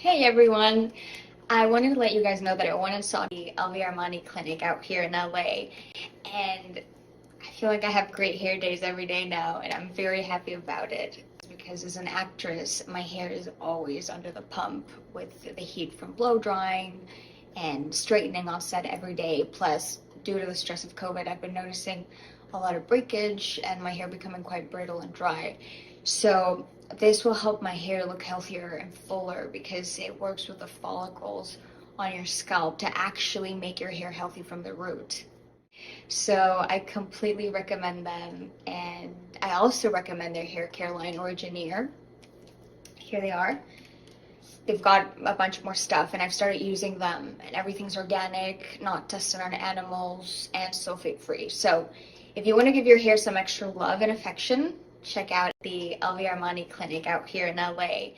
Hey everyone! I wanted to let you guys know that I went and saw the AlviArmani clinic out here in LA, and I feel like I have great hair days every day now, and I'm very happy about it. Because as an actress, my hair is always under the pump with the heat from blow drying and straightening off set every day. Plus, due to the stress of COVID, I've been noticing a lot of breakage and my hair becoming quite brittle and dry. So this will help my hair look healthier and fuller because it works with the follicles on your scalp to actually make your hair healthy from the root. So I completely recommend them, and I also recommend their hair care line, Originaire. Here they are. They've got a bunch more stuff, and I've started using them, and everything's organic, not tested on animals, and sulfate free. So if you want to give your hair some extra love and affection, check out the AlviArmani clinic out here in LA.